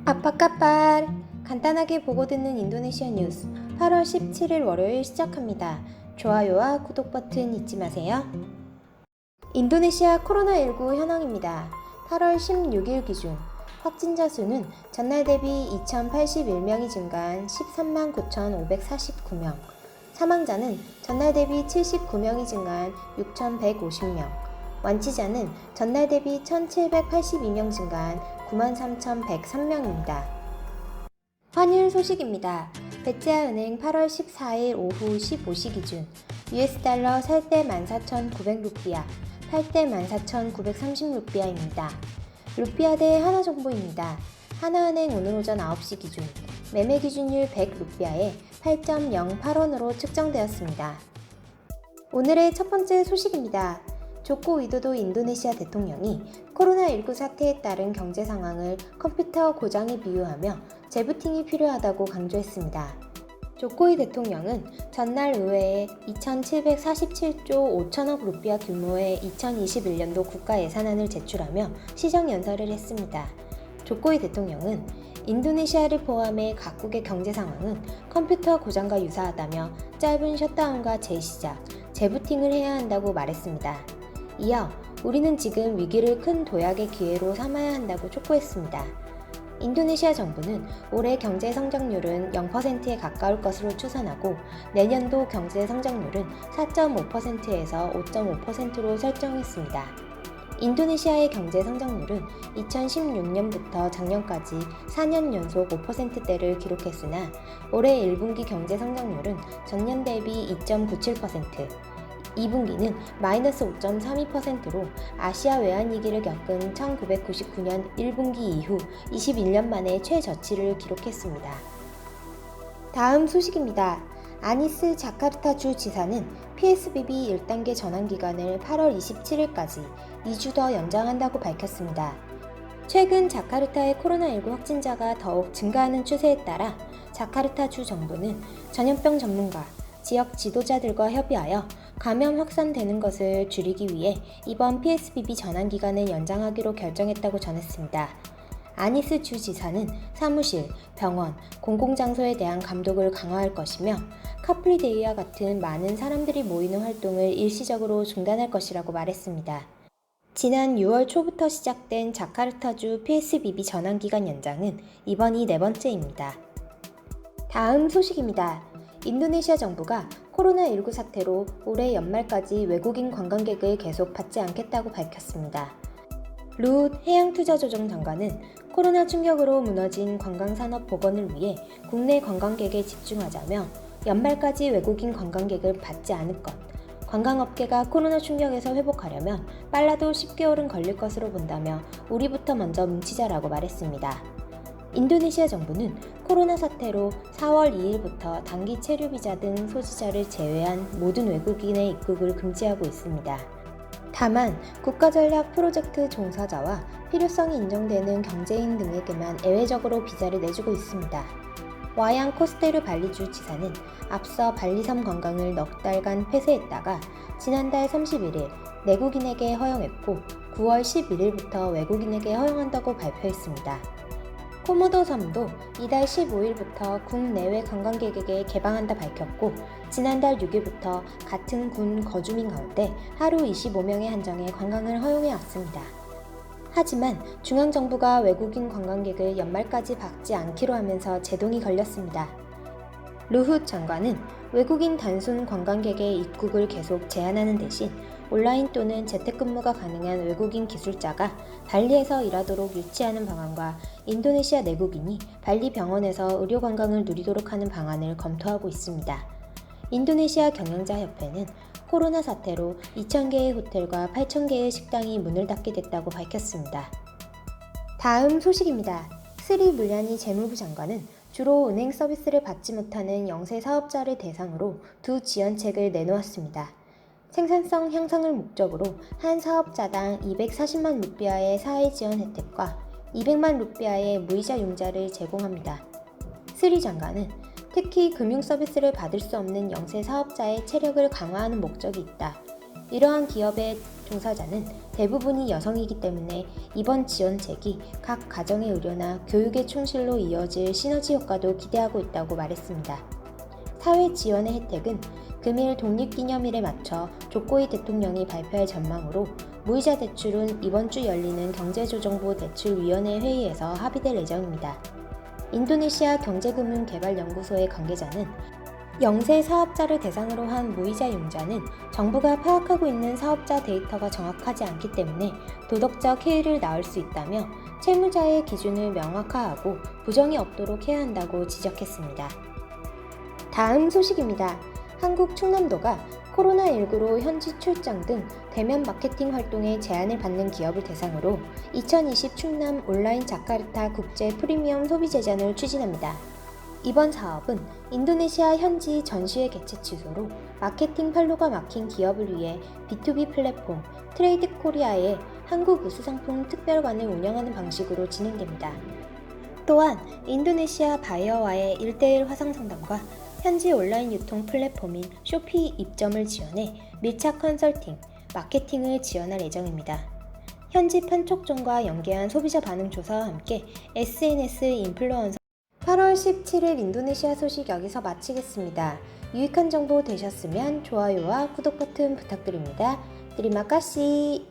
아빠까빨 간단하게 보고 듣는 인도네시아 뉴스 8월 17일 월요일 시작합니다. 좋아요와 구독 버튼 잊지 마세요. 인도네시아 코로나19 현황입니다. 8월 16일 기준 확진자 수는 전날 대비 2,081명이 증가한 13만 9,549명, 사망자는 전날 대비 79명이 증가한 6,150명, 완치자는 전날 대비 1,782명 증가한 93,103명입니다. 환율 소식입니다. 베트아은행 8월 14일 오후 15시 기준 US 달러 살 때 14,900루피아, 팔 때 14,930루피아입니다. 루피아 대 하나 정보입니다. 하나은행 오늘 오전 9시 기준 매매 기준율 100루피아에 8.08원으로 측정되었습니다. 오늘의 첫 번째 소식입니다. 조코 위도도 인도네시아 대통령이 코로나19 사태에 따른 경제 상황을 컴퓨터 고장에 비유하며 재부팅이 필요하다고 강조했습니다. 조코위 대통령은 전날 의회에 2,747조 5천억 루피아 규모의 2021년도 국가 예산안을 제출하며 시정연설을 했습니다. 조코위 대통령은 인도네시아를 포함해 각국의 경제 상황은 컴퓨터 고장과 유사하다며 짧은 셧다운과 재시작, 재부팅을 해야 한다고 말했습니다. 이어 우리는 지금 위기를 큰 도약의 기회로 삼아야 한다고 촉구했습니다. 인도네시아 정부는 올해 경제 성장률은 0%에 가까울 것으로 추산하고 내년도 경제 성장률은 4.5%에서 5.5%로 설정했습니다. 인도네시아의 경제 성장률은 2016년부터 작년까지 4년 연속 5%대를 기록했으나 올해 1분기 경제 성장률은 전년 대비 2.97%, 2분기는 마이너스 5.32%로 아시아 외환위기를 겪은 1999년 1분기 이후 21년 만에 최저치를 기록했습니다. 다음 소식입니다. 아니스 자카르타 주 지사는 PSBB 1단계 전환기간을 8월 27일까지 2주 더 연장한다고 밝혔습니다. 최근 자카르타의 코로나19 확진자가 더욱 증가하는 추세에 따라 자카르타 주 정부는 전염병 전문가, 지역 지도자들과 협의하여 감염 확산되는 것을 줄이기 위해 이번 PSBB 전환기간을 연장하기로 결정했다고 전했습니다. 아니스 주 지사는 사무실, 병원, 공공장소에 대한 감독을 강화할 것이며 카프리데이와 같은 많은 사람들이 모이는 활동을 일시적으로 중단할 것이라고 말했습니다. 지난 6월 초부터 시작된 자카르타주 PSBB 전환기간 연장은 이번이 네 번째입니다. 다음 소식입니다. 인도네시아 정부가 코로나19 사태로 올해 연말까지 외국인 관광객을 계속 받지 않겠다고 밝혔습니다. 루훗 해양투자조정 장관은 코로나 충격으로 무너진 관광산업 복원을 위해 국내 관광객에 집중하자며 연말까지 외국인 관광객을 받지 않을 것, 관광업계가 코로나 충격에서 회복하려면 빨라도 10개월은 걸릴 것으로 본다며 우리부터 먼저 뭉치자라고 말했습니다. 인도네시아 정부는 코로나 사태로 4월 2일부터 단기 체류 비자 등 소지자를 제외한 모든 외국인의 입국을 금지하고 있습니다. 다만 국가전략 프로젝트 종사자와 필요성이 인정되는 경제인 등에게만 예외적으로 비자를 내주고 있습니다. 와양 코스테르 발리주 지사는 앞서 발리섬 관광을 넉 달간 폐쇄했다가 지난달 31일 내국인에게 허용했고 9월 11일부터 외국인에게 허용한다고 발표했습니다. 코모도 섬도 이달 15일부터 국내외 관광객에게 개방한다 밝혔고 지난달 6일부터 같은 군 거주민 가운데 하루 25명에 한정해 관광을 허용해 왔습니다. 하지만 중앙정부가 외국인 관광객을 연말까지 받지 않기로 하면서 제동이 걸렸습니다. 루훗 장관은 외국인 단순 관광객의 입국을 계속 제한하는 대신 온라인 또는 재택근무가 가능한 외국인 기술자가 발리에서 일하도록 유치하는 방안과 인도네시아 내국인이 발리 병원에서 의료관광을 누리도록 하는 방안을 검토하고 있습니다. 인도네시아 경영자협회는 코로나 사태로 2,000개의 호텔과 8,000개의 식당이 문을 닫게 됐다고 밝혔습니다. 다음 소식입니다. 스리 물ля니 재무부 장관은 주로 은행 서비스를 받지 못하는 영세 사업자를 대상으로 두 지원책을 내놓았습니다. 생산성 향상을 목적으로 한 사업자당 240만 루피아의 사회 지원 혜택과 200만 루피아의 무이자 융자를 제공합니다. 스리 장관은 특히 금융 서비스를 받을 수 없는 영세 사업자의 체력을 강화하는 목적이 있다. 이러한 기업의 종사자는 대부분이 여성이기 때문에 이번 지원책이 각 가정의 의료나 교육의 충실로 이어질 시너지 효과도 기대하고 있다고 말했습니다. 사회 지원의 혜택은 금일 독립기념일에 맞춰 조코이 대통령이 발표할 전망으로 무이자 대출은 이번 주 열리는 경제조정부 대출위원회 회의에서 합의될 예정입니다. 인도네시아 경제금융개발연구소의 관계자는 영세 사업자를 대상으로 한 무이자 융자는 정부가 파악하고 있는 사업자 데이터가 정확하지 않기 때문에 도덕적 해이를 낳을 수 있다며 채무자의 기준을 명확화하고 부정이 없도록 해야 한다고 지적했습니다. 다음 소식입니다. 한국 충남도가 코로나19로 현지 출장 등 대면 마케팅 활동에 제한을 받는 기업을 대상으로 2020 충남 온라인 자카르타 국제 프리미엄 소비재전을 추진합니다. 이번 사업은 인도네시아 현지 전시회 개최 취소로 마케팅 판로가 막힌 기업을 위해 B2B 플랫폼 트레이드 코리아의 한국 우수상품 특별관을 운영하는 방식으로 진행됩니다. 또한 인도네시아 바이어와의 1:1 화상 상담과 현지 온라인 유통 플랫폼인 쇼피 입점을 지원해 밀착 컨설팅, 마케팅을 지원할 예정입니다. 현지 판촉점과 연계한 소비자 반응 조사와 함께 SNS 인플루언서 8월 17일 인도네시아 소식 여기서 마치겠습니다. 유익한 정보 되셨으면 좋아요와 구독 버튼 부탁드립니다. Terima kasih.